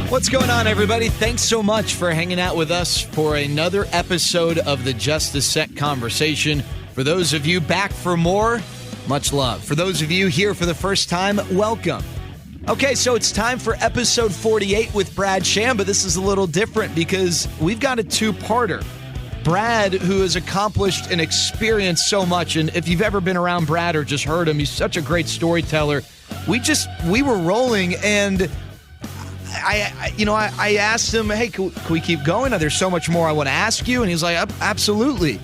What's going on, everybody? Thanks so much for hanging out with us for another episode of the Just a Sec Conversation. For those of you back for more, much love. For those of you here for the first time, welcome. Okay, so it's time for episode 48 with Brad Sham, but this is a little different because we've got a two-parter. Brad, who has accomplished and experienced so much, and if you've ever been around Brad or just heard him, he's such a great storyteller. We were rolling, and I asked him, hey, can we keep going? There's so much more I want to ask you. And he's like, absolutely.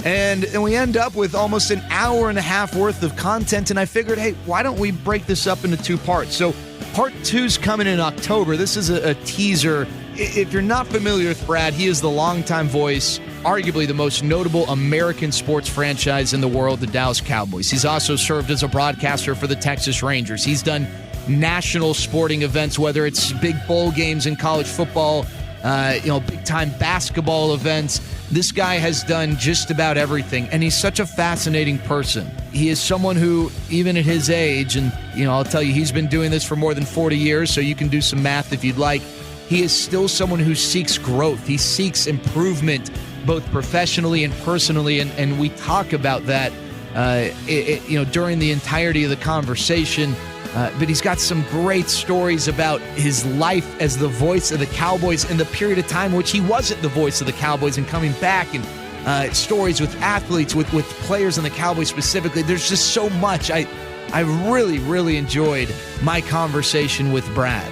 And we end up with almost an hour and a half worth of content. And I figured, hey, why don't we break this up into two parts? So part two's coming in October. This is a teaser. If you're not familiar with Brad, he is the longtime voice, arguably the most notable American sports franchise in the world, the Dallas Cowboys. He's also served as a broadcaster for the Texas Rangers. He's done national sporting events, whether it's big bowl games in college football, big-time basketball events. This guy has done just about everything, and he's such a fascinating person. He is someone who, even at his age, and I'll tell you, he's been doing this for more than 40 years, so you can do some math if you'd like. He is still someone who seeks growth. He seeks improvement, both professionally and personally, and we talk about that during the entirety of the conversation. But he's got some great stories about his life as the voice of the Cowboys in the period of time in which he wasn't the voice of the Cowboys and coming back, and stories with athletes, with players in the Cowboys specifically. There's just so much. I really, really enjoyed my conversation with Brad.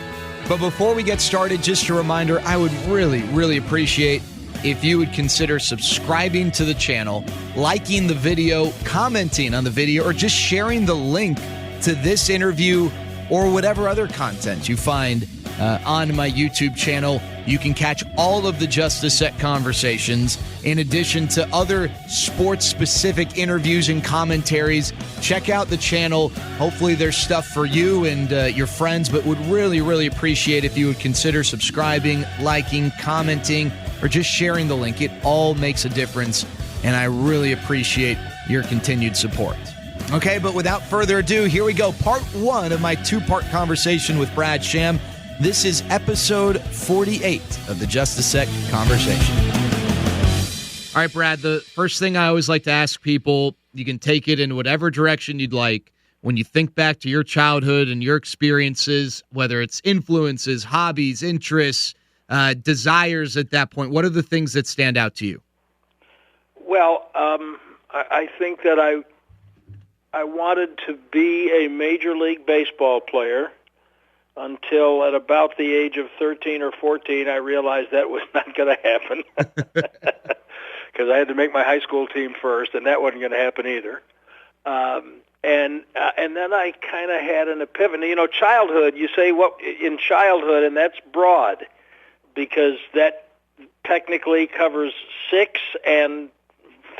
But before we get started, just a reminder, I would really, really appreciate if you would consider subscribing to the channel, liking the video, commenting on the video, or just sharing the link to this interview or whatever other content you find on my YouTube channel. You can catch all of the Just a Sec conversations in addition to other sports-specific interviews and commentaries. Check out the channel. Hopefully there's stuff for you and your friends, but would really, really appreciate if you would consider subscribing, liking, commenting, or just sharing the link. It all makes a difference, and I really appreciate your continued support. Okay, but without further ado, here we go. Part one of my two-part conversation with Brad Sham. This is episode 48 of the Just a Sec Conversation. All right, Brad, the first thing I always like to ask people, you can take it in whatever direction you'd like. When you think back to your childhood and your experiences, whether it's influences, hobbies, interests, desires at that point, what are the things that stand out to you? Well, I think that I wanted to be a Major League Baseball player until at about the age of 13 or 14, I realized that was not going to happen because I had to make my high school team first, and that wasn't going to happen either. And then I kind of had an epiphany. Childhood, you say what in childhood, and that's broad because that technically covers 6 and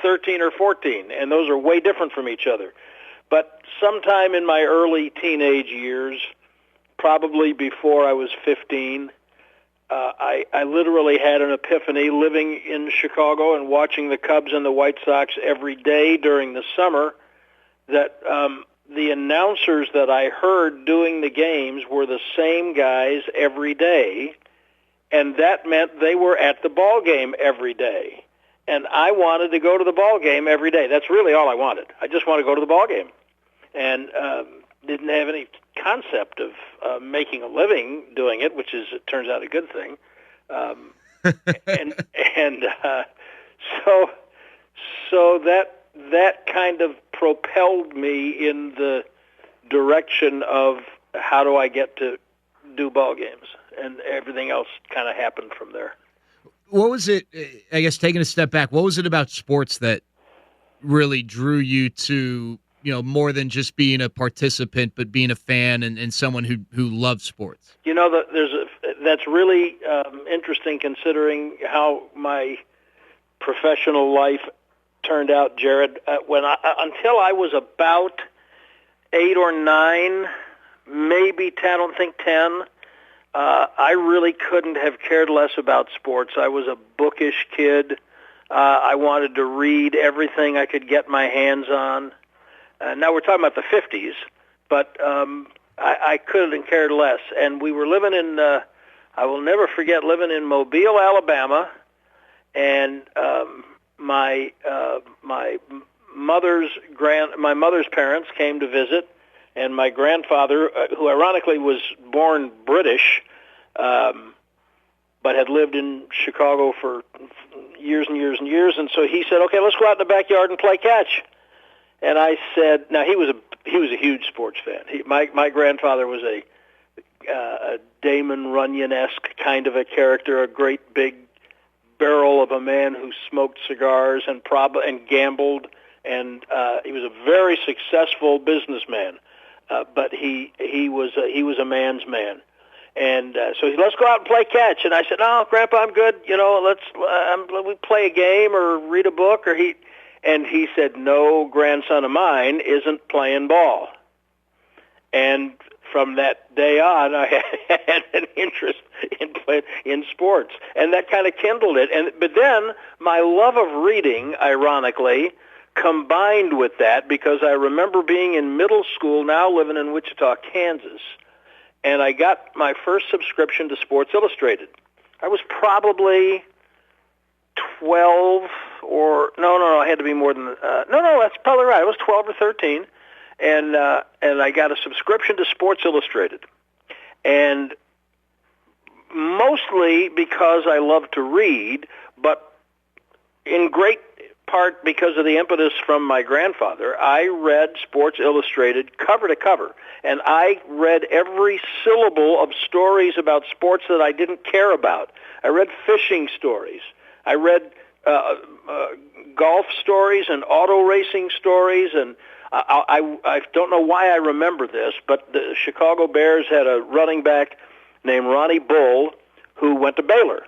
13 or 14, and those are way different from each other. But sometime in my early teenage years, probably before I was 15, I literally had an epiphany living in Chicago and watching the Cubs and the White Sox every day during the summer that the announcers that I heard doing the games were the same guys every day, and that meant they were at the ball game every day. And I wanted to go to the ball game every day. That's really all I wanted. I just wanted to go to the ball game. And didn't have any concept of making a living doing it, which is, it turns out, a good thing. So that kind of propelled me in the direction of how do I get to do ball games, and everything else kind of happened from there. What was it, I guess, taking a step back, what was it about sports that really drew you to, more than just being a participant, but being a fan and someone who loves sports? That's really interesting considering how my professional life turned out, Jared. Until I was about 8 or 9, maybe 10, I don't think 10, I really couldn't have cared less about sports. I was a bookish kid. I wanted to read everything I could get my hands on. Now we're talking about the 50s, but I couldn't have cared less. And we were living in I will never forget living in Mobile, Alabama, and my mother's parents came to visit, and my grandfather, who ironically was born British, but had lived in Chicago for years and years and years, and so he said, "Okay, let's go out in the backyard and play catch." And I said, "Now he was a huge sports fan. My grandfather was a Damon Runyon-esque kind of a character, a great big barrel of a man who smoked cigars and gambled, and he was a very successful businessman. But he was a man's man." And so he said, "Let's go out and play catch." And I said, "No, Grandpa, I'm good. We play a game or read a book." And he said, "No grandson of mine isn't playing ball." And from that day on, I had an interest in sports, and that kind of kindled it. But then my love of reading, ironically, combined with that, because I remember being in middle school, now living in Wichita, Kansas, and I got my first subscription to Sports Illustrated. I was probably 12 or no, I had to be more than no, that's probably right. I was 12 or 13, and I got a subscription to Sports Illustrated, and mostly because I love to read, but in great part because of the impetus from my grandfather, I read Sports Illustrated cover to cover, and I read every syllable of stories about sports that I didn't care about. I read fishing stories. I read golf stories and auto racing stories, and I don't know why I remember this, but the Chicago Bears had a running back named Ronnie Bull who went to Baylor.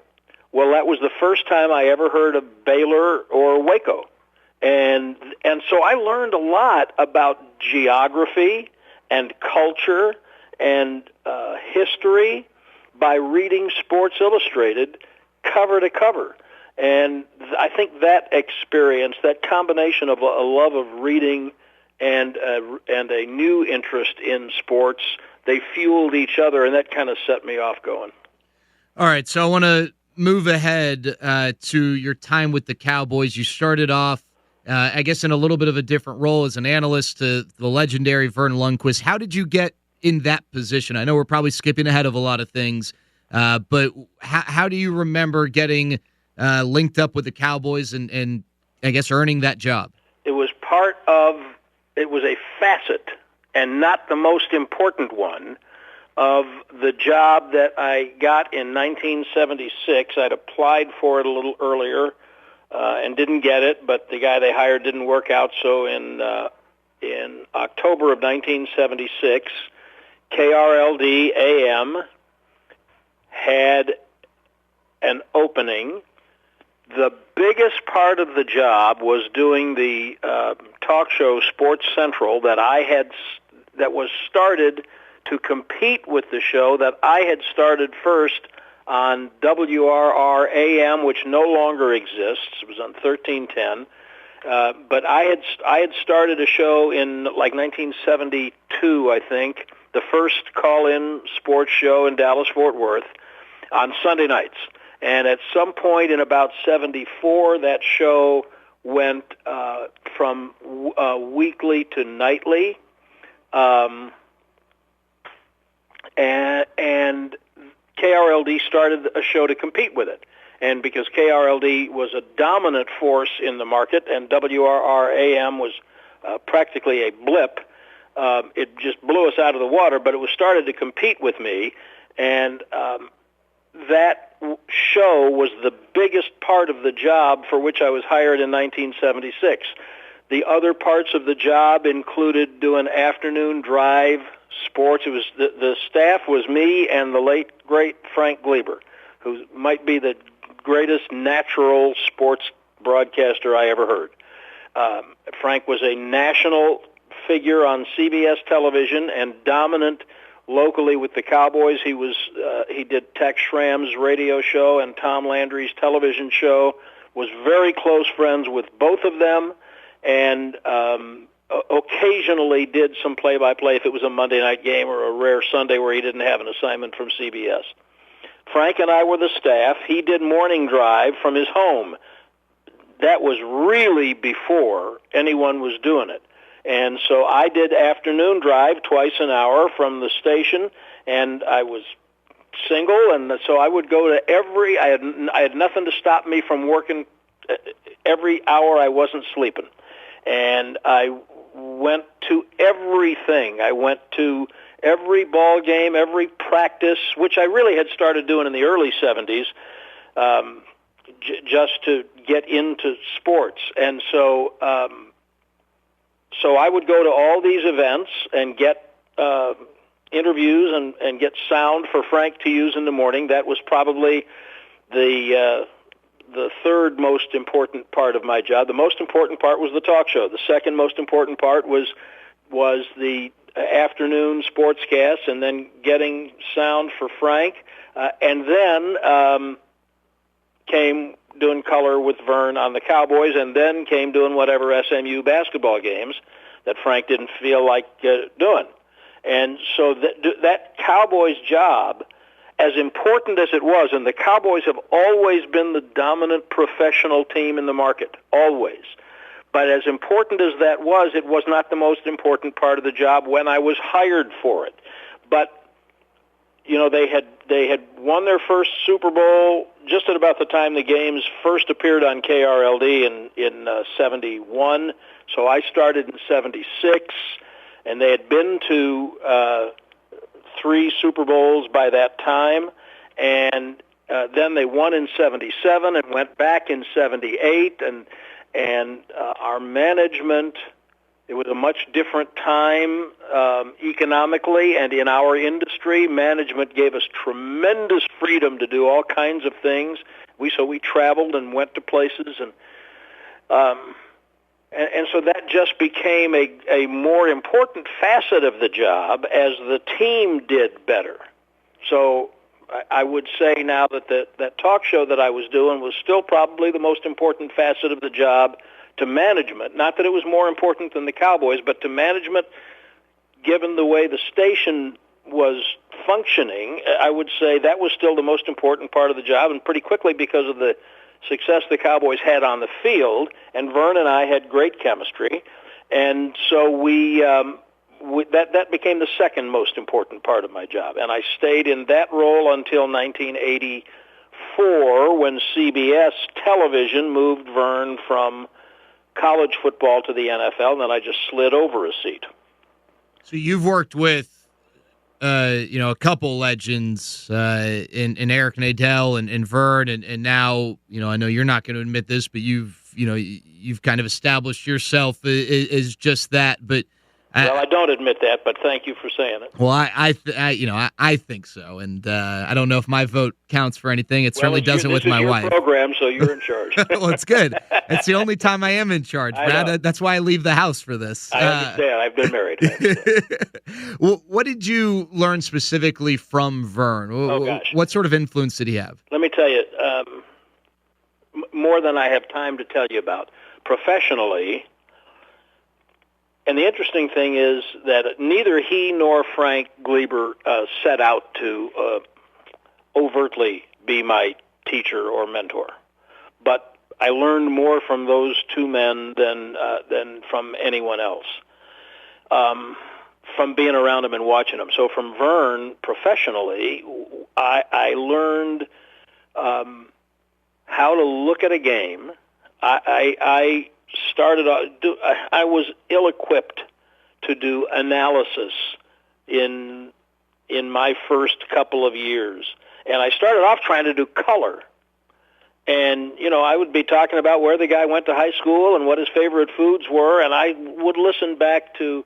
Well, that was the first time I ever heard of Baylor or Waco. And so I learned a lot about geography and culture and history by reading Sports Illustrated cover to cover. And I think that experience, that combination of a love of reading and a new interest in sports, they fueled each other, and that kind of set me off going. All right, so I want to move ahead to your time with the Cowboys. You started off, I guess, in a little bit of a different role as an analyst to the legendary Verne Lundquist. How did you get in that position? I know we're probably skipping ahead of a lot of things, but how do you remember getting linked up with the Cowboys and I guess earning that job? It was a facet, and not the most important one, of the job that I got in 1976. I'd applied for it a little earlier and didn't get it, but the guy they hired didn't work out. So in October of 1976, KRLD AM had an opening. The biggest part of the job was doing the talk show Sports Central that was started to compete with the show that I had started first on WRR AM, which no longer exists. It was on 1310. But I had started a show in like 1972, I think, the first call-in sports show in Dallas-Fort Worth on Sunday nights. And at some point in about 74, that show went from weekly to nightly. And KRLD started a show to compete with it. And because KRLD was a dominant force in the market and WRR AM was practically a blip, it just blew us out of the water, but it was started to compete with me. And that show was the biggest part of the job for which I was hired in 1976. The other parts of the job included doing afternoon drive sports. It was the staff was me and the late great Frank Gleber, who might be the greatest natural sports broadcaster I ever heard. Frank was a national figure on CBS television and dominant locally with the Cowboys. He did Tex Schramm's radio show and Tom Landry's television show, was very close friends with both of them, and occasionally did some play-by-play if it was a Monday night game or a rare Sunday where he didn't have an assignment from CBS. Frank and I were the staff. He did morning drive from his home. That was really before anyone was doing it. And so I did afternoon drive twice an hour from the station, and I was single, and so I would go to I had nothing to stop me from working every hour I wasn't sleeping. And I went to everything. I went to every ball game, every practice, which I really had started doing in the early 70s, just to get into sports. And so so I would go to all these events and get interviews and get sound for Frank to use in the morning. That was probably the third most important part of my job. The most important part was the talk show. The second most important part was the afternoon sportscast, and then getting sound for Frank, and then came doing color with Verne on the Cowboys, and then came doing whatever SMU basketball games that Frank didn't feel like doing. And so that Cowboys job, as important as it was, and the Cowboys have always been the dominant professional team in the market, always. But as important as that was, it was not the most important part of the job when I was hired for it. But, you know, they had won their first Super Bowl just at about the time the games first appeared on KRLD in 71. So I started in 76, and they had been to 3 Super Bowls by that time, and then they won in 77 and went back in 78, and our management, it was a much different time economically, and in our industry, management gave us tremendous freedom to do all kinds of things. So we traveled and went to places, and so that just became a more important facet of the job as the team did better. So I would say now that that talk show that I was doing was still probably the most important facet of the job to management. Not that it was more important than the Cowboys, but to management, given the way the station was functioning, I would say that was still the most important part of the job, and pretty quickly because of the success the Cowboys had on the field, and Verne and I had great chemistry, and so that became the second most important part of my job, and I stayed in that role until 1984 when CBS television moved Verne from college football to the NFL, and then I just slid over a seat. So you've worked with a couple legends in Eric Nadel and Verne, and now, I know you're not going to admit this, but you've kind of established yourself as just that. But I don't admit that, but thank you for saying it. Well, I think so, and I don't know if my vote counts for anything. It certainly doesn't with my wife. This is your program, so you're in charge. Well, it's good. It's the only time I am in charge, Brad. That's why I leave the house for this. I understand. I've been married. Well, what did you learn specifically from Verne? Oh, gosh. What sort of influence did he have? Let me tell you, more than I have time to tell you about. Professionally, and the interesting thing is that neither he nor Frank Gleber set out to overtly be my teacher or mentor. But I learned more from those two men than from anyone else, from being around them and watching them. So from Verne, professionally, I learned how to look at a game. I was ill-equipped to do analysis in my first couple of years. And I started off trying to do color. And, I would be talking about where the guy went to high school and what his favorite foods were, and I would listen back to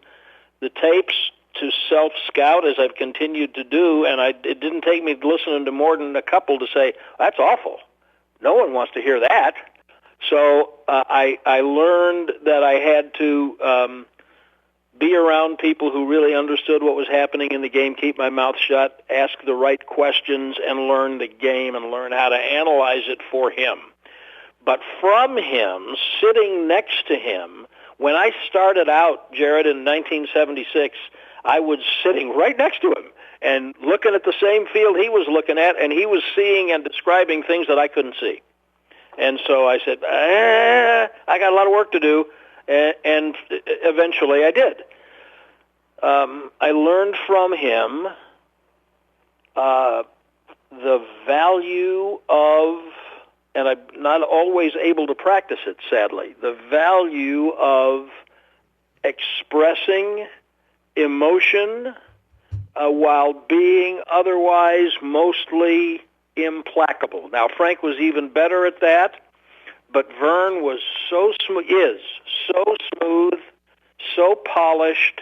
the tapes to self-scout as I've continued to do, and it didn't take me listening to more than a couple to say, that's awful. No one wants to hear that. So I learned that I had to be around people who really understood what was happening in the game, keep my mouth shut, ask the right questions, and learn the game and learn how to analyze it for him. But from him, sitting next to him, when I started out, Jared, in 1976, I was sitting right next to him. and looking at the same field he was looking at, and he was seeing and describing things that I couldn't see. And so I said, I got a lot of work to do, and eventually I did. I learned from him the value of, and I'm not always able to practice it, sadly, the value of expressing emotion while being otherwise mostly implacable. Now, Frank was even better at that, but Verne was so smooth, so polished.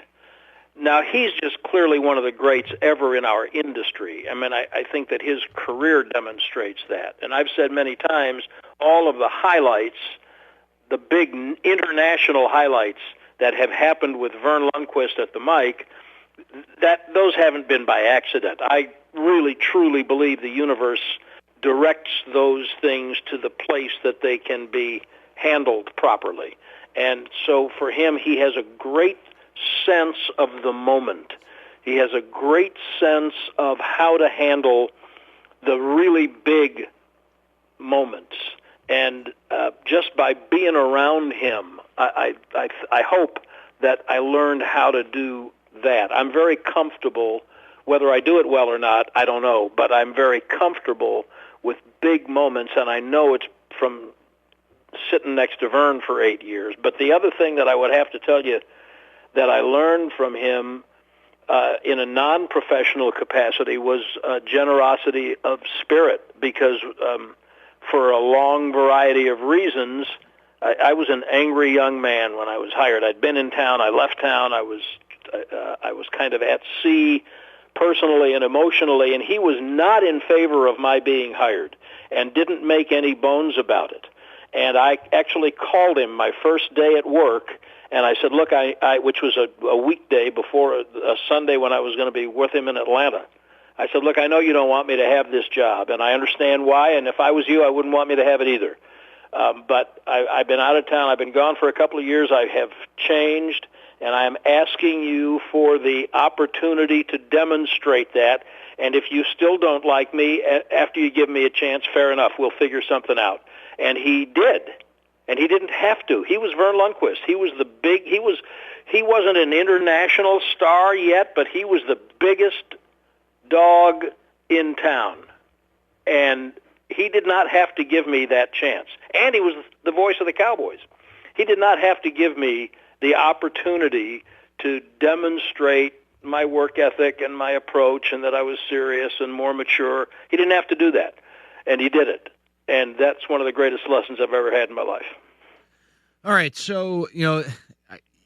Now, he's just clearly one of the greats ever in our industry. I mean, I think that his career demonstrates that. And I've said many times, all of the highlights, the big international highlights that have happened with Verne Lundquist at the mic, that those haven't been by accident. I really, truly believe the universe directs those things to the place that they can be handled properly. And so for him, he has a great sense of the moment. He has a great sense of how to handle the really big moments. And just by being around him, I hope that I learned how to do that. I'm very comfortable, whether I do it well or not, I don't know, but I'm very comfortable with big moments, and I know it's from sitting next to Verne for 8 years. But the other thing that I would have to tell you that I learned from him in a non-professional capacity was generosity of spirit, because for a long variety of reasons, I was an angry young man when I was hired. I'd been in town, I left town, I was kind of at sea personally and emotionally, and he was not in favor of my being hired and didn't make any bones about it. And I actually called him my first day at work, and I said, look, which was a weekday before a Sunday when I was going to be with him in Atlanta. I said, look, I know you don't want me to have this job, and I understand why, and if I was you, I wouldn't want me to have it either. But I've been out of town. I've been gone for a couple of years. I have changed, and I am asking you for the opportunity to demonstrate that. And if you still don't like me after you give me a chance, fair enough. We'll figure something out. And he did. And he didn't have to. He was Verne Lundquist. He was the big. He wasn't an international star yet, but he was the biggest dog in town. And he did not have to give me that chance. And he was the voice of the Cowboys. He did not have to give me the opportunity to demonstrate my work ethic and my approach and that I was serious and more mature. He didn't have to do that, and he did it. And that's one of the greatest lessons I've ever had in my life. All right, so,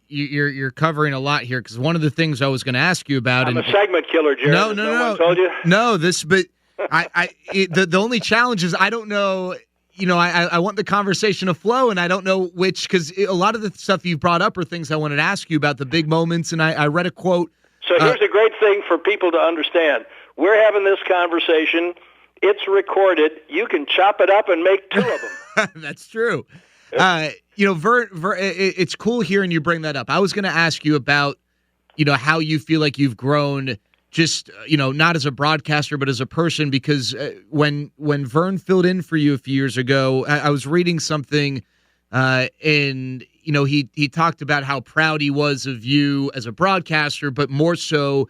you're covering a lot here, because one of the things I was going to ask you about... I'm a segment killer, Jared. No one told you? No, but the only challenge is I don't know... I want the conversation to flow, and I don't know which, because a lot of the stuff you've brought up are things I wanted to ask you about, the big moments, and I read a quote. So here's a great thing for people to understand. We're having this conversation. It's recorded. You can chop it up and make two of them. That's true. Verne, it's cool hearing you bring that up. I was going to ask you about, how you feel like you've grown just, not as a broadcaster, but as a person, because when Verne filled in for you a few years ago, I was reading something and, he talked about how proud he was of you as a broadcaster, but more so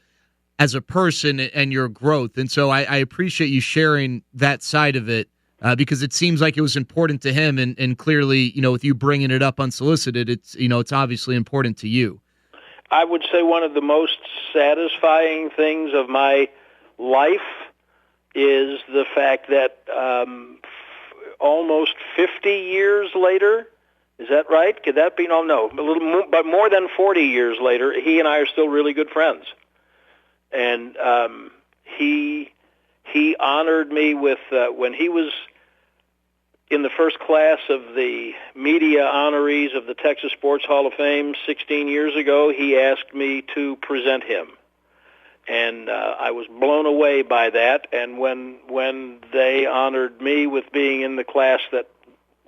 as a person and your growth. And so I appreciate you sharing that side of it because it seems like it was important to him. And clearly, with you bringing it up unsolicited, it's obviously important to you. I would say one of the most satisfying things of my life is the fact that almost 50 years later, is that right? Could that be? No, a little more, but more than 40 years later, he and I are still really good friends. And he honored me with, when he was in the first class of the media honorees of the Texas Sports Hall of Fame 16 years ago, he asked me to present him. And I was blown away by that. And when they honored me with being in the class that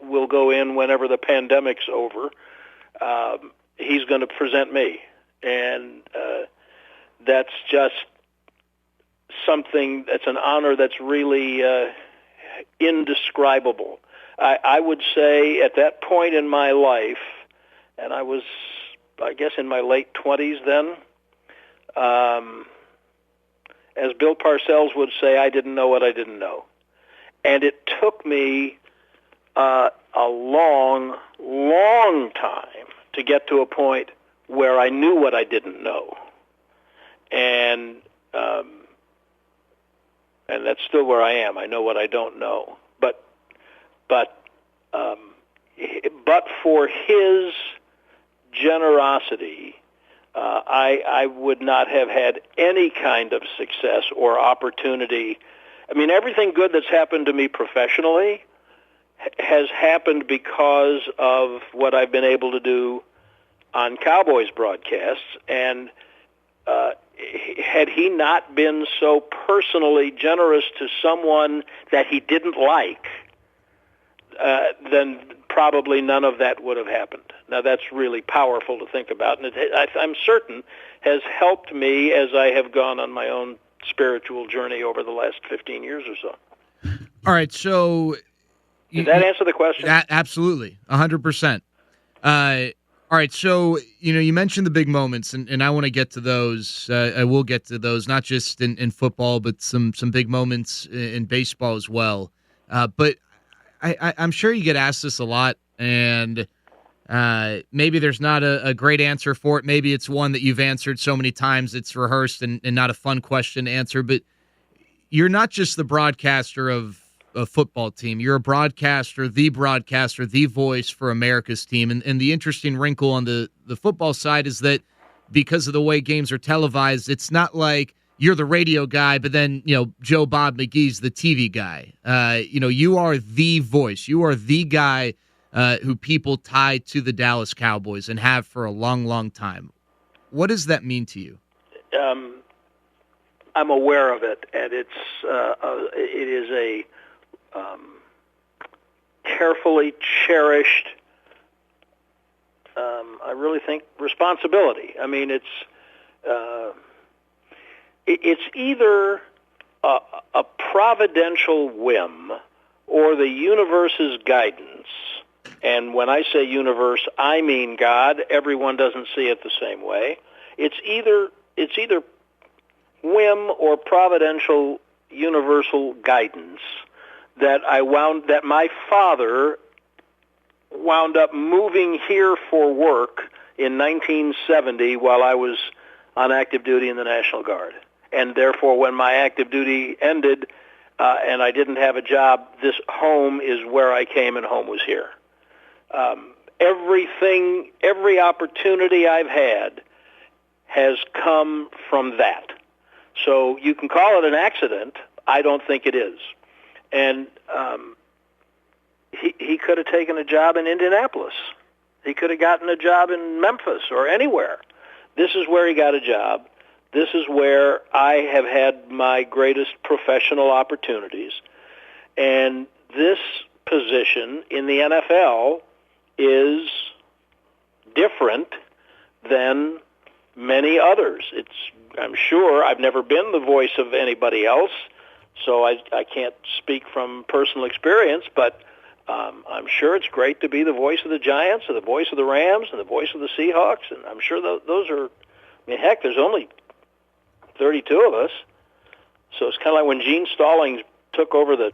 will go in whenever the pandemic's over, he's going to present me. And that's just something that's an honor that's really indescribable. I would say at that point in my life, and I was, I guess, in my late 20s then, as Bill Parcells would say, I didn't know what I didn't know. And it took me a long, long time to get to a point where I knew what I didn't know. And that's still where I am. I know what I don't know. But for his generosity, I would not have had any kind of success or opportunity. I mean, everything good that's happened to me professionally has happened because of what I've been able to do on Cowboys broadcasts. And had he not been so personally generous to someone that he didn't like, then probably none of that would have happened. Now, that's really powerful to think about, and I'm certain has helped me as I have gone on my own spiritual journey over the last 15 years or so. All right, so... Did that answer the question? Absolutely, 100%. All right, so you mentioned the big moments, and I want to get to those. I will get to those, not just in football, but some big moments in baseball as well. But I'm sure you get asked this a lot, and maybe there's not a great answer for it. Maybe it's one that you've answered so many times it's rehearsed and not a fun question to answer. But you're not just the broadcaster of a football team. You're a broadcaster, the voice for America's team. And the interesting wrinkle on the football side is that because of the way games are televised, it's not like you're the radio guy, but then, Joe Bob McGee's the TV guy. You are the voice. You are the guy who people tie to the Dallas Cowboys and have for a long, long time. What does that mean to you? I'm aware of it, and it is a carefully cherished, I really think, responsibility. I mean, it's either a providential whim or the universe's guidance. And when I say universe, I mean God. Everyone doesn't see it the same way. It's either whim or providential universal guidance that my father wound up moving here for work in 1970 while I was on active duty in the National Guard. And therefore, when my active duty ended and I didn't have a job, this home is where I came, and home was here. Every opportunity I've had has come from that. So you can call it an accident. I don't think it is. And he could have taken a job in Indianapolis. He could have gotten a job in Memphis or anywhere. This is where he got a job. This is where I have had my greatest professional opportunities. And this position in the NFL is different than many others. I'm sure I've never been the voice of anybody else, so I can't speak from personal experience, but I'm sure it's great to be the voice of the Giants and the voice of the Rams and the voice of the Seahawks, and I'm sure those are, heck, there's only 32 of us, so it's kind of like when Gene Stallings took over the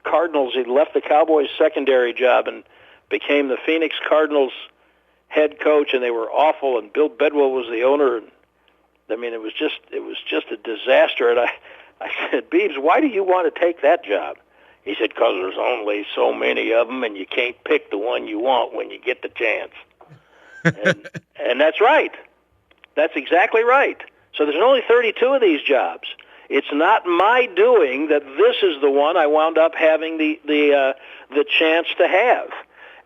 Cardinals. He left the Cowboys' secondary job and became the Phoenix Cardinals head coach, and they were awful, and Bill Bedwell was the owner, and it was just a disaster. And I said, Beebs, why do you want to take that job? He said, because there's only so many of them, and you can't pick the one you want when you get the chance. And that's right. That's exactly right. So there's only 32 of these jobs. It's not my doing that this is the one I wound up having the chance to have.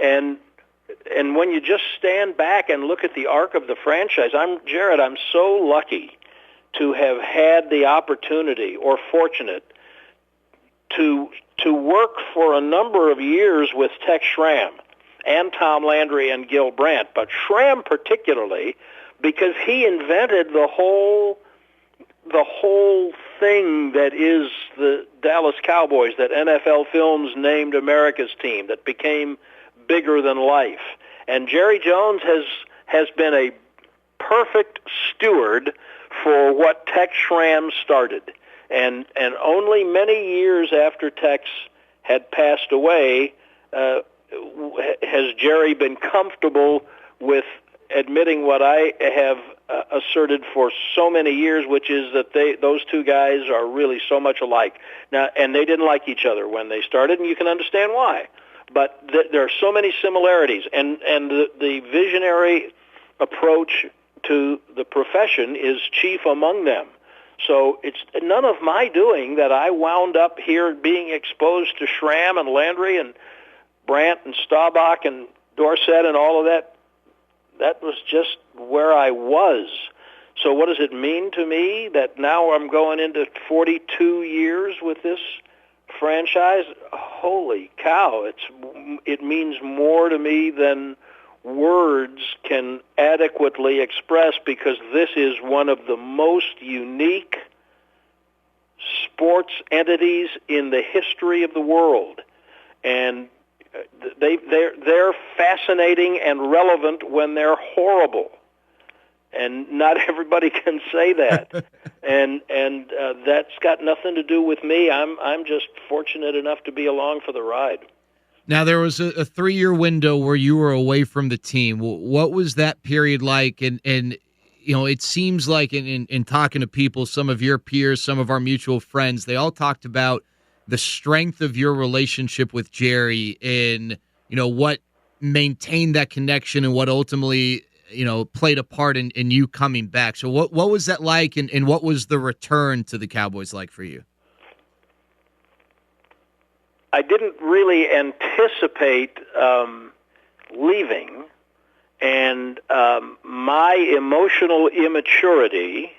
And when you just stand back and look at the arc of the franchise, I'm so lucky to have had the opportunity, or fortunate, to work for a number of years with Tex Schramm and Tom Landry and Gil Brandt, but Schramm particularly, because he invented the whole the whole thing that is the Dallas Cowboys, that NFL Films named America's team, that became bigger than life. And Jerry Jones has been a perfect steward for what Tex Schramm started. And only many years after Tex had passed away has Jerry been comfortable with admitting what I have asserted for so many years, which is that those two guys are really so much alike. Now, and they didn't like each other when they started, and you can understand why. But there are so many similarities, and the visionary approach to the profession is chief among them. So it's none of my doing that I wound up here being exposed to Schramm and Landry and Brandt and Staubach and Dorsett and all of that. That was just where I was. So what does it mean to me that now I'm going into 42 years with this franchise? Holy cow, it means more to me than words can adequately express, because this is one of the most unique sports entities in the history of the world. And they're fascinating and relevant when they're horrible, and not everybody can say that. and that's got nothing to do with me. I'm just fortunate enough to be along for the ride. Now, there was a 3-year window where you were away from the team. What was that period like? And you know, it seems like in talking to people, some of your peers, some of our mutual friends, they all talked about the strength of your relationship with Jerry and, you know, what maintained that connection and what ultimately, you know, played a part in you coming back. So what was that like, and what was the return to the Cowboys like for you? I didn't really anticipate leaving, and my emotional immaturity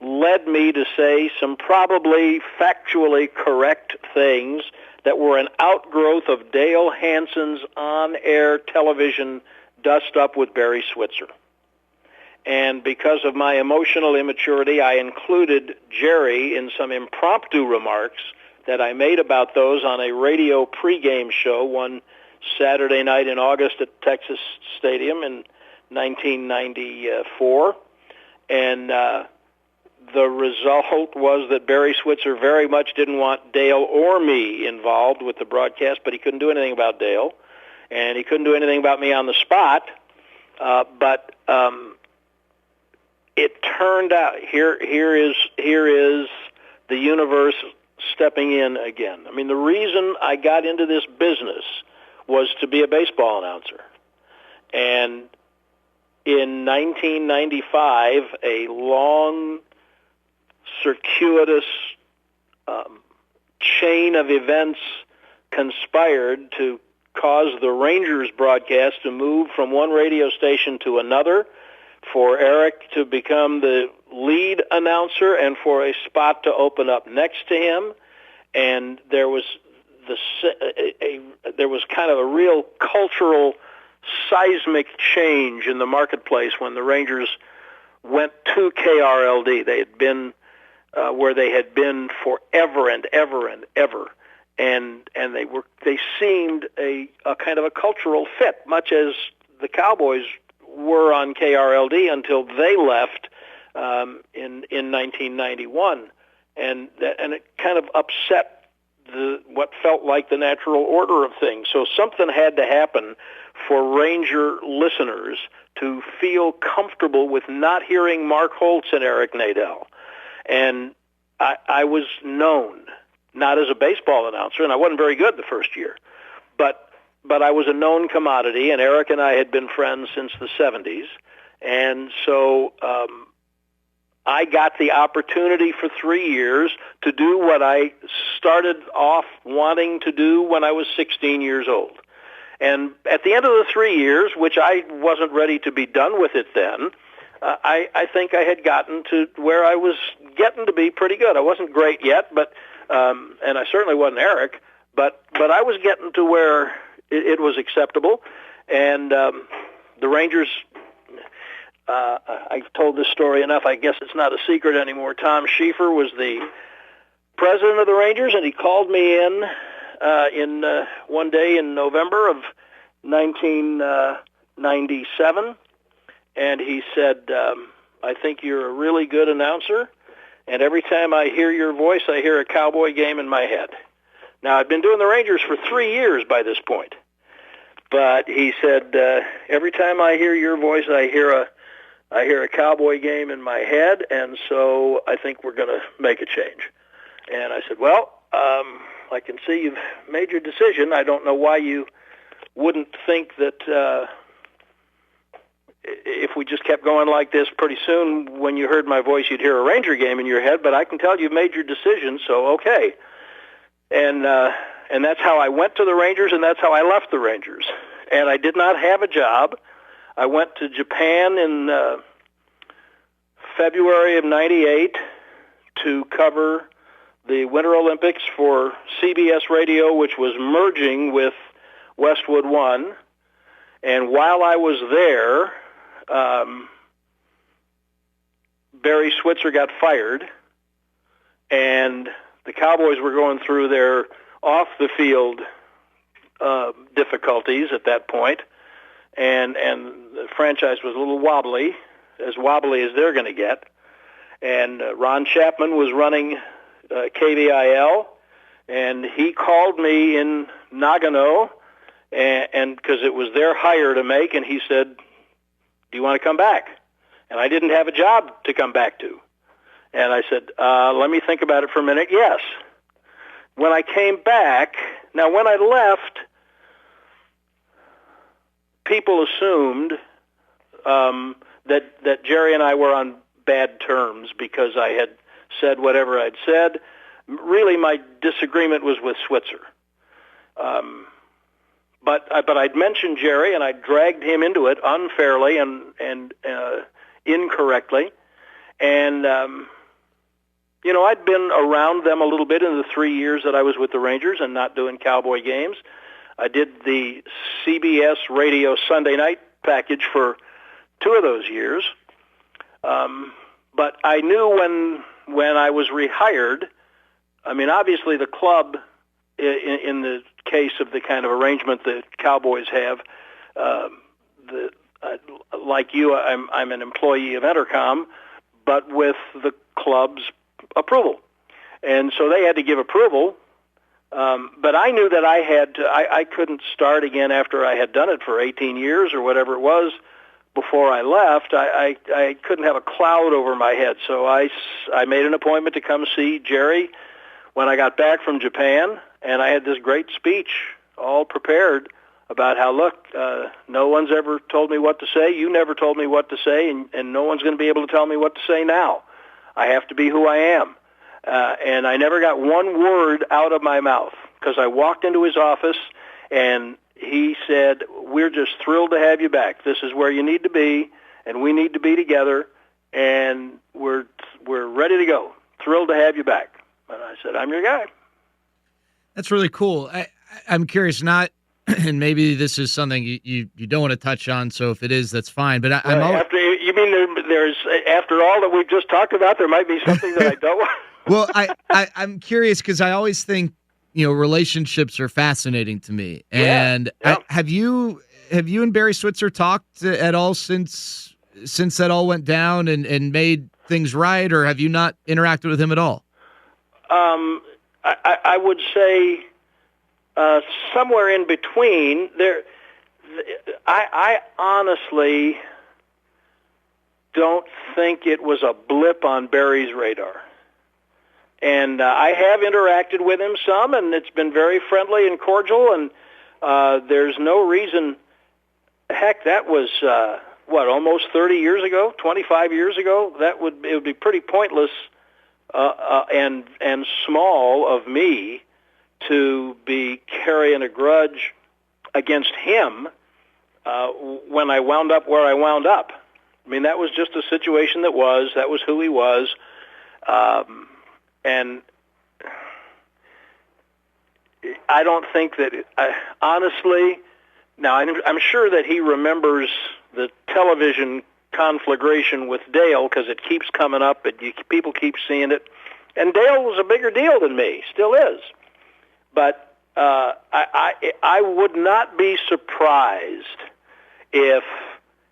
led me to say some probably factually correct things that were an outgrowth of Dale Hanson's on-air television dust-up with Barry Switzer. And because of my emotional immaturity, I included Jerry in some impromptu remarks that I made about those on a radio pregame show one Saturday night in August at Texas Stadium in 1994. And the result was that Barry Switzer very much didn't want Dale or me involved with the broadcast, but he couldn't do anything about Dale, and he couldn't do anything about me on the spot. But it turned out here is the universe stepping in again. I mean, the reason I got into this business was to be a baseball announcer. And in 1995, a long, circuitous chain of events conspired to cause the Rangers broadcast to move from one radio station to another, for Eric to become the lead announcer and for a spot to open up next to him. And there was kind of a real cultural seismic change in the marketplace when the Rangers went to KRLD. They had been where they had been forever and ever and ever, and they seemed a kind of a cultural fit, much as the Cowboys were on KRLD until they left in 1991, and it kind of upset what felt like the natural order of things. So something had to happen for Ranger listeners to feel comfortable with not hearing Mark Holtz and Eric Nadel. And I was known, not as a baseball announcer, and I wasn't very good the first year, but I was a known commodity, and Eric and I had been friends since the 70s. And so I got the opportunity for 3 years to do what I started off wanting to do when I was 16 years old. And at the end of the 3 years, which I wasn't ready to be done with it then, I think I had gotten to where I was getting to be pretty good. I wasn't great yet, but and I certainly wasn't Eric, but I was getting to where it was acceptable. And the Rangers, I've told this story enough. I guess it's not a secret anymore. Tom Schieffer was the president of the Rangers, and he called me in one day in November of 1997, and he said, I think you're a really good announcer, and every time I hear your voice, I hear a Cowboy game in my head. Now, I've been doing the Rangers for 3 years by this point, but he said, every time I hear your voice, I hear a Cowboy game in my head, and so I think we're going to make a change. And I said, well, I can see you've made your decision. I don't know why you wouldn't think that if we just kept going like this, pretty soon when you heard my voice, you'd hear a Ranger game in your head, but I can tell you've made your decision, so okay. And that's how I went to the Rangers, and that's how I left the Rangers. And I did not have a job. I went to Japan in February of 98 to cover the Winter Olympics for CBS Radio, which was merging with Westwood One. And while I was there, Barry Switzer got fired, and the Cowboys were going through their off-the-field difficulties at that point, and the franchise was a little wobbly as they're going to get. And Ron Chapman was running KVIL, and he called me in Nagano, and because it was their hire to make, and he said, do you want to come back? And I didn't have a job to come back to. And I said, let me think about it for a minute. Yes. When I came back, now when I left, people assumed that Jerry and I were on bad terms because I had said whatever I'd said. Really, my disagreement was with Switzer. But I'd mentioned Jerry, and I dragged him into it unfairly and incorrectly. And, I'd been around them a little bit in the 3 years that I was with the Rangers and not doing Cowboy games. I did the CBS Radio Sunday night package for 2 of those years. But I knew when I was rehired, I mean, obviously the club, in the case of the kind of arrangement that Cowboys have, like you, I'm an employee of Entercom, but with the club's approval. And so they had to give approval. But I knew that I couldn't start again after I had done it for 18 years or whatever it was before I left. I couldn't have a cloud over my head. So I made an appointment to come see Jerry when I got back from Japan, and I had this great speech all prepared about how, look, no one's ever told me what to say. You never told me what to say, and no one's going to be able to tell me what to say now. I have to be who I am. And I never got one word out of my mouth because I walked into his office, and he said, we're just thrilled to have you back. This is where you need to be, and we need to be together, and we're ready to go. Thrilled to have you back. And I said, I'm your guy. That's really cool. I'm curious, not, and maybe this is something you don't want to touch on, so if it is, that's fine. But I'm you mean there's after all that we've just talked about, there might be something that I don't want? Well, I'm curious because I always think, relationships are fascinating to me. And yeah. Have you and Barry Switzer talked at all since that all went down and made things right, or have you not interacted with him at all? I would say somewhere in between. I honestly don't think it was a blip on Barry's radar. And I have interacted with him some, and it's been very friendly and cordial, and there's no reason. Heck, that was, almost 30 years ago, 25 years ago? It would be pretty pointless and small of me to be carrying a grudge against him when I wound up where I wound up. I mean, that was just a situation that was who he was. And I don't think that, honestly, now I'm sure that he remembers the television conflagration with Dale because it keeps coming up, and people keep seeing it. And Dale was a bigger deal than me, still is. But I would not be surprised if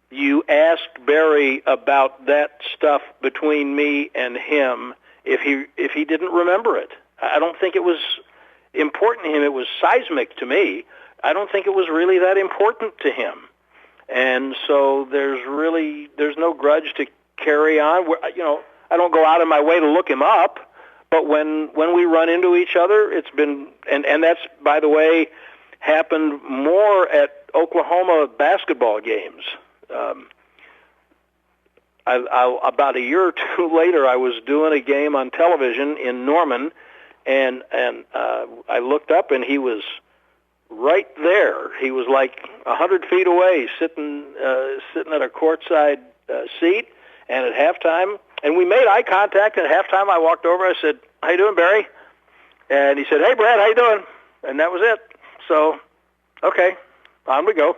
you asked Barry about that stuff between me and him if he didn't remember it. I don't think it was important to him. It was seismic to me. I don't think it was really that important to him. And so there's no grudge to carry on. I don't go out of my way to look him up, but when we run into each other, it's been, and that's, by the way, happened more at Oklahoma basketball games. About a year or two later, I was doing a game on television in Norman, and I looked up, and he was right there. He was like 100 feet away, sitting at a courtside seat, and at halftime, and we made eye contact. And at halftime, I walked over. I said, "How you doing, Barry?" And he said, "Hey, Brad, how you doing?" And that was it. So, okay, on we go.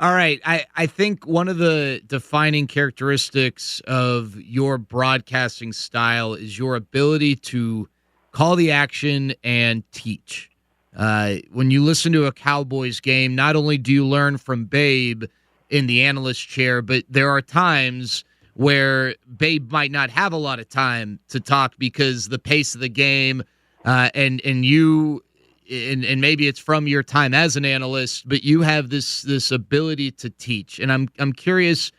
All right. I think one of the defining characteristics of your broadcasting style is your ability to call the action and teach. When you listen to a Cowboys game, not only do you learn from Babe in the analyst chair, but there are times where Babe might not have a lot of time to talk because the pace of the game and you and maybe it's from your time as an analyst, but you have this ability to teach. And I'm curious,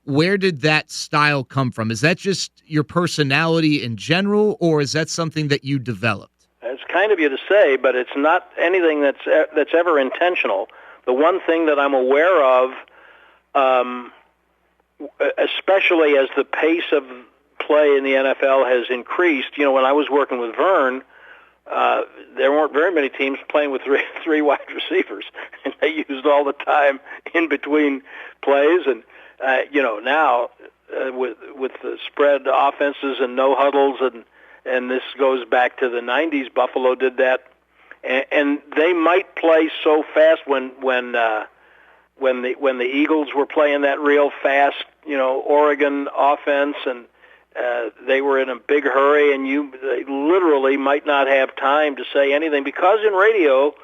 where did that style come from? Is that just your personality in general, or is that something that you developed? It's kind of you to say, but it's not anything that's ever intentional. The one thing that I'm aware of, especially as the pace of play in the NFL has increased, when I was working with Verne, there weren't very many teams playing with three wide receivers, and they used all the time in between plays. And now with the spread offenses and no huddles, and this goes back to the '90s. Buffalo did that, and they might play so fast when the Eagles were playing that real fast, Oregon offense, and they were in a big hurry, and they literally might not have time to say anything, because in radio,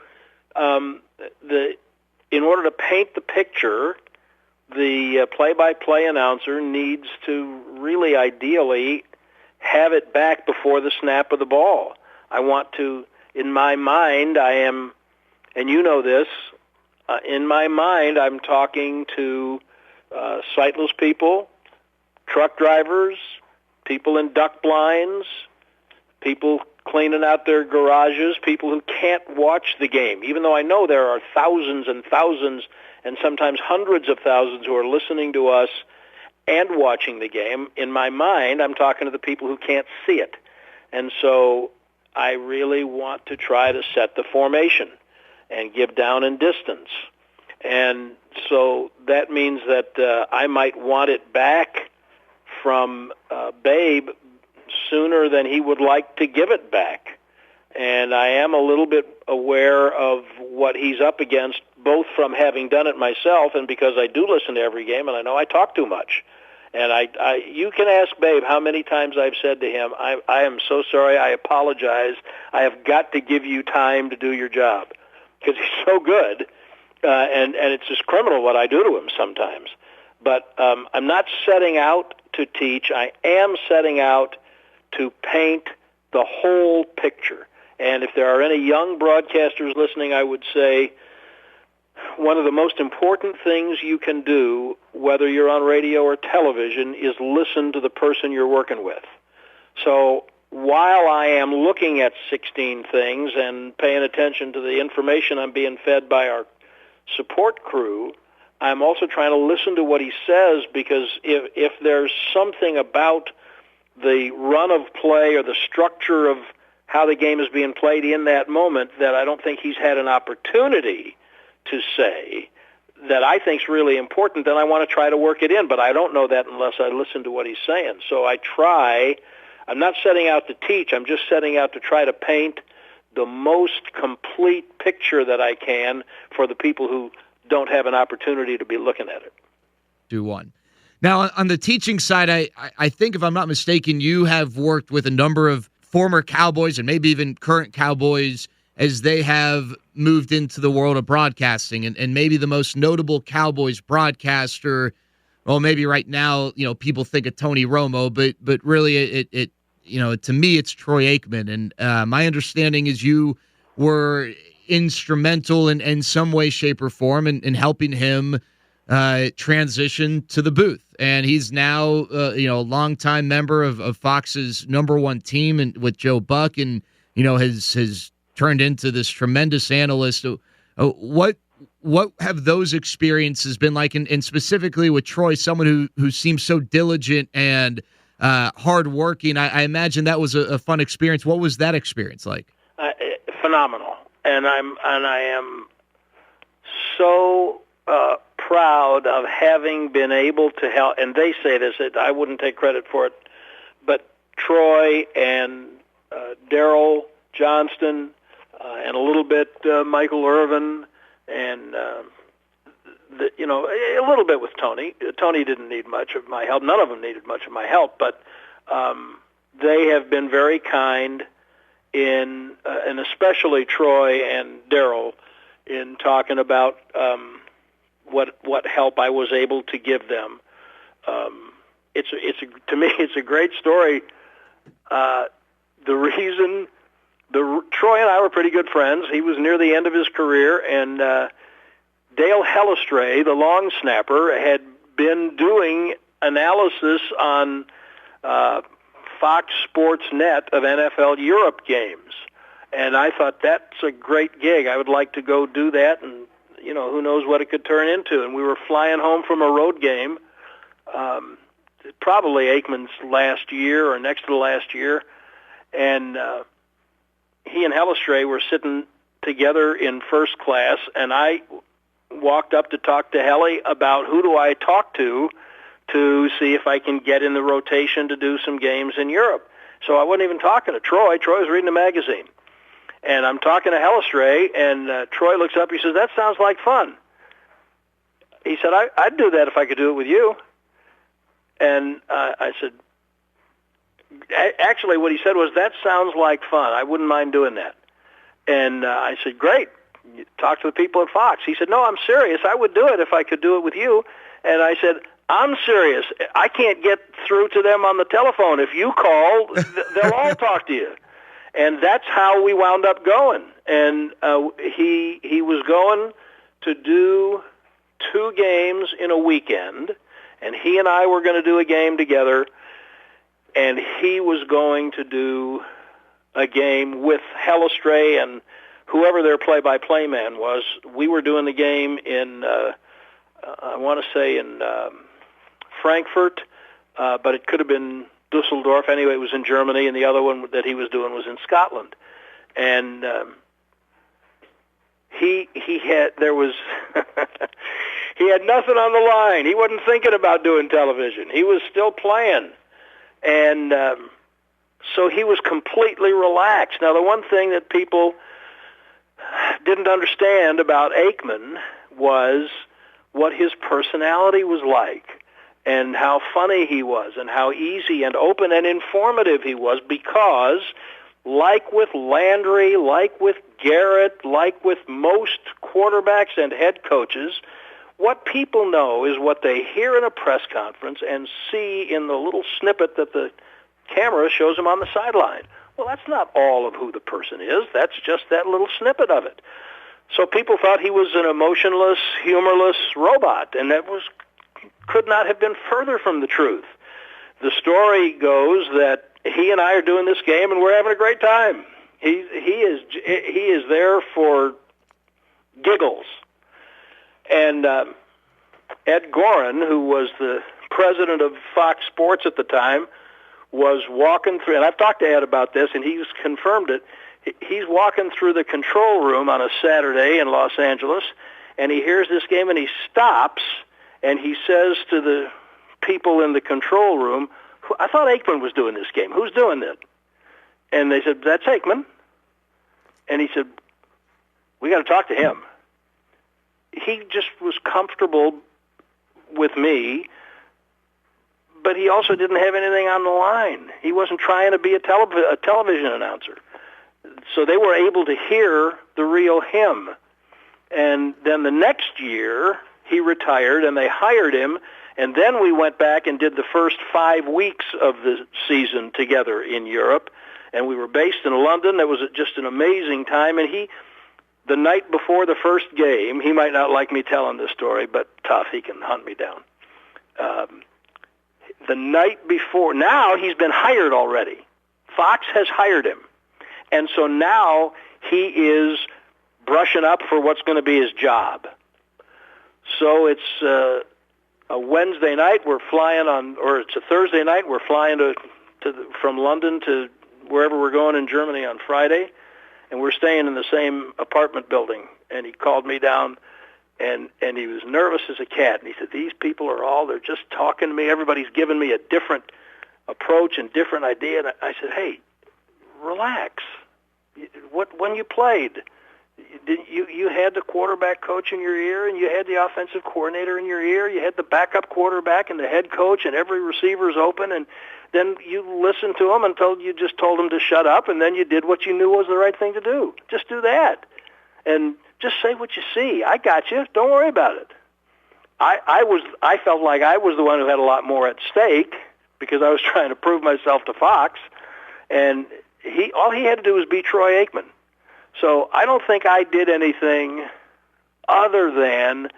in order to paint the picture, the play-by-play announcer needs to really ideally have it back before the snap of the ball. I want to, in my mind, I am, and you know this, in my mind, I'm talking to sightless people, truck drivers, people in duck blinds, people cleaning out their garages, people who can't watch the game, even though I know there are thousands and thousands and sometimes hundreds of thousands who are listening to us and watching the game. In my mind, I'm talking to the people who can't see it. And so I really want to try to set the formation and give down and distance. And so that means that I might want it back from Babe sooner than he would like to give it back. And I am a little bit aware of what he's up against, both from having done it myself and because I do listen to every game, and I know I talk too much. And you can ask Babe how many times I've said to him, I am so sorry, I apologize, I have got to give you time to do your job, because he's so good, and it's just criminal what I do to him sometimes. But I'm not setting out to teach. I am setting out to paint the whole picture. And if there are any young broadcasters listening, I would say one of the most important things you can do, whether you're on radio or television, is listen to the person you're working with. So while I am looking at 16 things and paying attention to the information I'm being fed by our support crew, I'm also trying to listen to what he says, because if there's something about the run of play or the structure of how the game is being played in that moment that I don't think he's had an opportunity to say that I think is really important, then I want to try to work it in. But I don't know that unless I listen to what he's saying. So I'm not setting out to teach. I'm just setting out to try to paint the most complete picture that I can for the people who don't have an opportunity to be looking at it. 2-1. Now, on the teaching side, I think, if I'm not mistaken, you have worked with a number of former Cowboys and maybe even current Cowboys as they have moved into the world of broadcasting. And maybe the most notable Cowboys broadcaster, well, maybe right now, people think of Tony Romo, but really it to me, it's Troy Aikman. And my understanding is you were instrumental in some way, shape, or form in helping him transition to the booth. And he's now, a longtime member of Fox's #1 team and with Joe Buck, and, has turned into this tremendous analyst. What have those experiences been like? And specifically with Troy, someone who seems so diligent and hardworking, I imagine that was a fun experience. What was that experience like? Phenomenal. And I am so proud of having been able to help. And they say this, I wouldn't take credit for it, but Troy and Daryl Johnston and a little bit Michael Irvin and a little bit with Tony. Tony didn't need much of my help. None of them needed much of my help, but they have been very kind in, and especially Troy and Daryl, in talking about what help I was able to give them. To me, it's a great story. The reason Troy and I were pretty good friends. He was near the end of his career, and Dale Hellestray, the long snapper, had been doing analysis on Fox Sports Net of NFL Europe games. And I thought, that's a great gig. I would like to go do that, and who knows what it could turn into. And we were flying home from a road game, probably Aikman's last year or next to the last year, and he and Hellestray were sitting together in first class, and I walked up to talk to Helly about who do I talk to see if I can get in the rotation to do some games in Europe. So I wasn't even talking to Troy. Troy was reading a magazine. And I'm talking to Hellestray, and Troy looks up. He says, "That sounds like fun." He said, I'd do that if I could do it with you. And I said, actually what he said was, "That sounds like fun. I wouldn't mind doing that." And I said, "Great. Talk to the people at Fox." He said, "No, I'm serious. I would do it if I could do it with you." And I said, "I'm serious. I can't get through to them on the telephone. If you call, they'll all talk to you." And that's how we wound up going. And he was going to do 2 games in a weekend, and he and I were going to do a game together, and he was going to do a game with Hellestray and whoever their play-by-play man was. We were doing the game in, I want to say in Frankfurt, but it could have been Dusseldorf. Anyway, it was in Germany, and the other one that he was doing was in Scotland. And he had he had nothing on the line. He wasn't thinking about doing television. He was still playing. And so he was completely relaxed. Now, the one thing that people didn't understand about Aikman was what his personality was like, and how funny he was, and how easy and open and informative he was, because like with Landry, like with Garrett, like with most quarterbacks and head coaches, what people know is what they hear in a press conference and see in the little snippet that the camera shows them on the sideline. Well, that's not all of who the person is. That's just that little snippet of it. So people thought he was an emotionless, humorless robot, and that could not have been further from the truth. The story goes that he and I are doing this game, and we're having a great time. He is there for giggles. And Ed Gorin, who was the president of Fox Sports at the time, was walking through, and I've talked to Ed about this, and he's confirmed it. He's walking through the control room on a Saturday in Los Angeles, and he hears this game, and he stops, and he says to the people in the control room, "I thought Aikman was doing this game. Who's doing it?" And they said, "That's Aikman." And he said, "We got to talk to him." He just was comfortable with me, but he also didn't have anything on the line. He wasn't trying to be a television announcer. So they were able to hear the real him. And then the next year, he retired, and they hired him, and then we went back and did the first 5 weeks of the season together in Europe, and we were based in London. That was just an amazing time, and the night before the first game, he might not like me telling this story, but tough, he can hunt me down. The night before, now he's been hired already. Fox has hired him. And so now he is brushing up for what's going to be his job. So it's a Wednesday night. We're flying on, or it's a Thursday night. We're flying from London to wherever we're going in Germany on Friday, and we're staying in the same apartment building. And he called me down, and he was nervous as a cat. And he said, "These people they're just talking to me. Everybody's giving me a different approach and different idea." And I said, "Hey, relax. When you played, you had the quarterback coach in your ear, and you had the offensive coordinator in your ear. You had the backup quarterback and the head coach, and every receiver's open. And then you listened to them until you just told them to shut up, and then you did what you knew was the right thing to do. Just do that, and just say what you see. I got you. Don't worry about it." I felt like I was the one who had a lot more at stake because I was trying to prove myself to Fox, and all he had to do was be Troy Aikman. So I don't think I did anything other than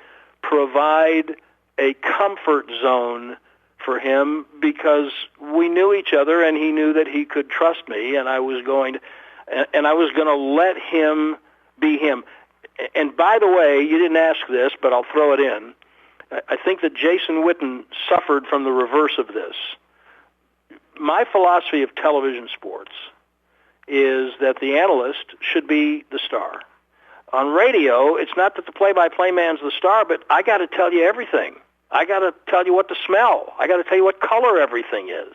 provide a comfort zone for him because we knew each other and he knew that he could trust me, and I was going to let him be him. And by the way, you didn't ask this, but I'll throw it in. I think that Jason Witten suffered from the reverse of this. My philosophy of television sports is that the analyst should be the star. On radio, it's not that the play-by-play man's the star, but I got to tell you everything. I got to tell you what to smell. I got to tell you what color everything is,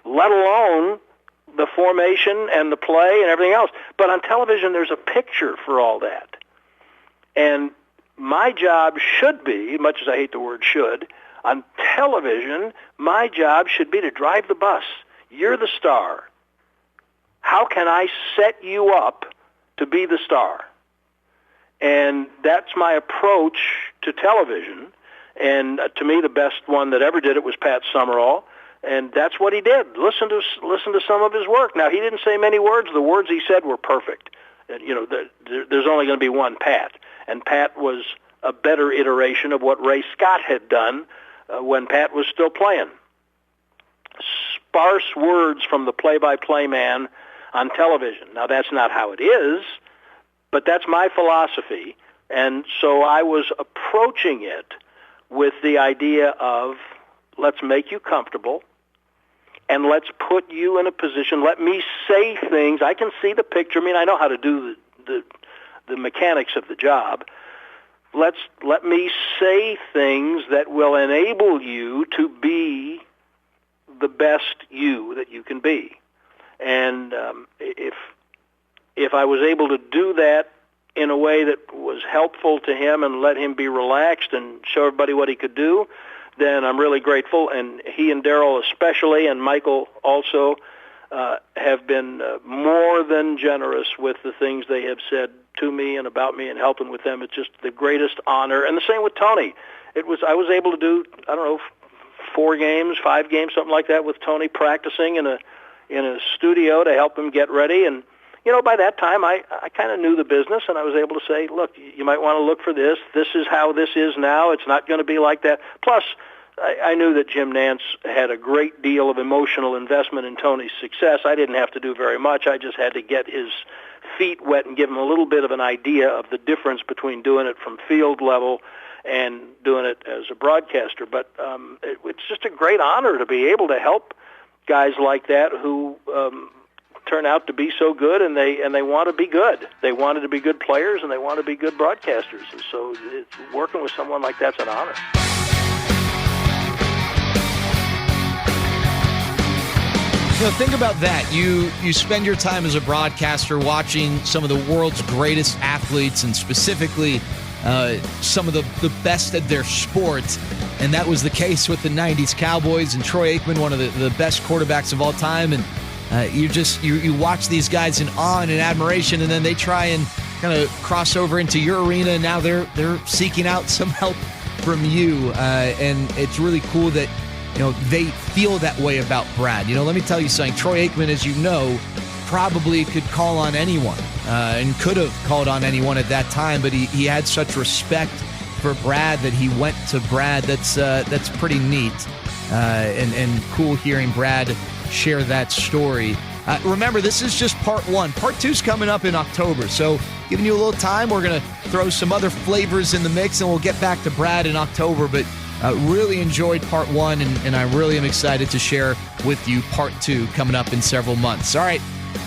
let alone the formation and the play and everything else. But on television, there's a picture for all that. And my job should be, much as I hate the word should, on television, my job should be to drive the bus. You're the star. How can I set you up to be the star? And that's my approach to television. And to me, the best one that ever did it was Pat Summerall. And that's what he did. Listen to some of his work. Now, he didn't say many words. The words he said were perfect. And, there's only going to be one Pat. And Pat was a better iteration of what Ray Scott had done when Pat was still playing. Sparse words from the play-by-play man on television. Now, that's not how it is, but that's my philosophy. And so I was approaching it with the idea of, let's make you comfortable, and let's put you in a position, let me say things. I can see the picture. I mean, I know how to do the mechanics of the job. Let me say things that will enable you to be the best you that you can be. And if I was able to do that in a way that was helpful to him and let him be relaxed and show everybody what he could do, then I'm really grateful. And he and Darryl especially, and Michael also, have been more than generous with the things they have said to me and about me and helping with them. It's just the greatest honor. And the same with Tony. I was able to do, 4 games, 5 games, something like that with Tony practicing in a studio to help him get ready. And, by that time, I kind of knew the business, and I was able to say, look, you might want to look for this. This is how this is now. It's not going to be like that. Plus, I knew that Jim Nantz had a great deal of emotional investment in Tony's success. I didn't have to do very much. I just had to get his feet wet and give him a little bit of an idea of the difference between doing it from field level and doing it as a broadcaster. But it's just a great honor to be able to help guys like that who turn out to be so good, and they want to be good. They wanted to be good players, and they want to be good broadcasters. And so working with someone like that's an honor. Think about that. You spend your time as a broadcaster watching some of the world's greatest athletes, and specifically some of the best at their sport. And that was the case with the 90s Cowboys and Troy Aikman, one of the best quarterbacks of all time. And you watch these guys in awe and in admiration, and then they try and kind of cross over into your arena, and now they're seeking out some help from you. And it's really cool that they feel that way about Brad. Let me tell you something. Troy Aikman, as you know, probably could call on anyone and could have called on anyone at that time, but he had such respect for Brad that he went to Brad. That's pretty neat and cool hearing Brad share that story. Remember, this is just part one. Part two's coming up in October, so giving you a little time. We're going to throw some other flavors in the mix, and we'll get back to Brad in October, but really enjoyed part one, and I really am excited to share with you part two coming up in several months. All right,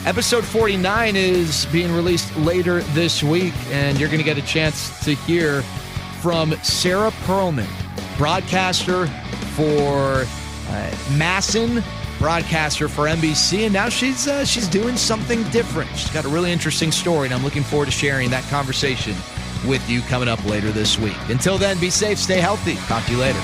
episode 49 is being released later this week, and you're going to get a chance to hear from Sarah Perlman, broadcaster for Masson, broadcaster for NBC, and now she's doing something different. She's got a really interesting story, and I'm looking forward to sharing that conversation with you coming up later this week. Until then, be safe, stay healthy. Talk to you later.